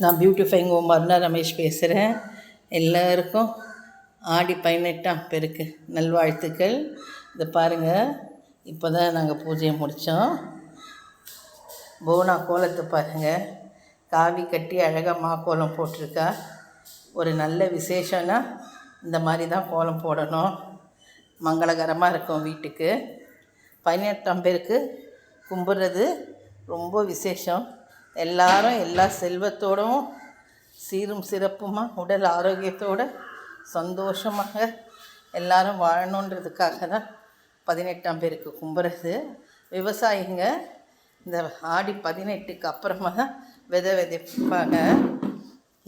நான் beautifying home Aruna Ramesh பேசுகிறேன். எல்லோருக்கும் ஆடி 18ஆம் பெருக்கு நல்வாழ்த்துக்கள். இதை பாருங்கள், இப்போ தான் நாங்கள் பூஜையை முடித்தோம். போனா கோலத்தை பாருங்கள், காவி கட்டி அழகாக மாக்கோலம் போட்டிருக்கா. ஒரு நல்ல விசேஷம்னா இந்த மாதிரி தான் கோலம் போடணும், மங்களகரமாக இருக்கும் வீட்டுக்கு. 18ஆம் பெருக்கு கும்பிட்றது ரொம்ப விசேஷம். எல்லாரும் எல்லா செல்வத்தோடும் சீரும் சிறப்புமாக உடல் ஆரோக்கியத்தோடு சந்தோஷமாக எல்லாரும் வாழணுன்றதுக்காக தான் 18ஆம் பெருக்கு கும்பிட்றது. விவசாயிங்க இந்த ஆடி 18க்கு அப்புறமா தான் விதை விதைப்பாங்க.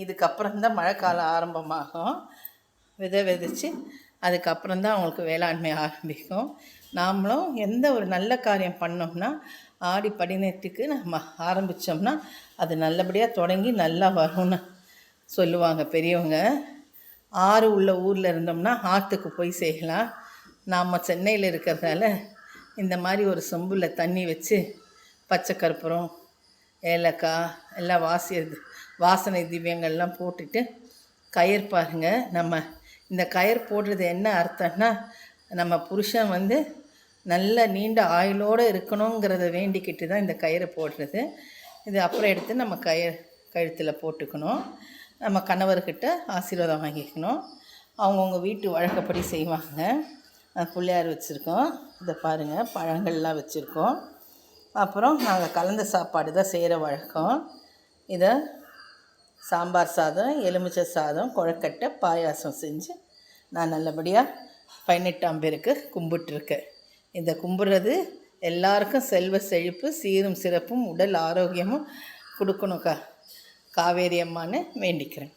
இதுக்கப்புறம்தான் மழை காலம் ஆரம்பமாகும். விதை விதைச்சி அதுக்கப்புறம்தான் அவங்களுக்கு வேளாண்மை ஆரம்பிக்கும். நாமளும் எந்த ஒரு நல்ல காரியம் பண்ணோம்னா ஆடி 18க்கு நம்ம ஆரம்பித்தோம்னா அது நல்லபடியாக தொடங்கி நல்லா வரும்னு சொல்லுவாங்க பெரியவங்க. ஆறு உள்ள ஊரில் இருந்தோம்னா ஆற்றுக்கு போய் செய்யலாம். நாம் சென்னையில் இருக்கிறதால இந்த மாதிரி ஒரு சொம்பில் தண்ணி வச்சு பச்சை கற்பூரம், ஏலக்காய் எல்லாம் வாசனை திவ்யங்கள்லாம் போட்டுட்டு கயிறு பாருங்கள். நம்ம இந்த கயிறு போடுறது என்ன அர்த்தம்னா, நம்ம புருஷன் நல்ல நீண்ட ஆயுளோடு இருக்கணுங்கிறத வேண்டிக்கிட்டு தான் இந்த கயிறை போடுறது. இது அப்புறம் எடுத்து நம்ம கழுத்தில் போட்டுக்கணும். நம்ம கணவர்கிட்ட ஆசீர்வாதம் வாங்கிக்கணும். அவங்கவுங்க வீட்டு வழக்கப்படி செய்வாங்க. பிள்ளையார் வச்சுருக்கோம். இதை பாருங்கள், பழங்கள்லாம் வச்சுருக்கோம். அப்புறம் நாங்கள் கலந்த சாப்பாடு தான் செய்கிற வழக்கம். இதை சாம்பார் சாதம், எலுமிச்சை சாதம், கொழக்கட்டை, பாயாசம் செஞ்சு நான் நல்லபடியாக 18ஆம் பெருக்கு கும்பிட்டுருக்கேன். இதை கும்பிட்றது எல்லாருக்கும் செல்வ செழிப்பு, சீரும் சிறப்பும், உடல் ஆரோக்கியமும் கொடுக்கணும் காவேரி அம்மான்னு வேண்டிக்கிறேன்.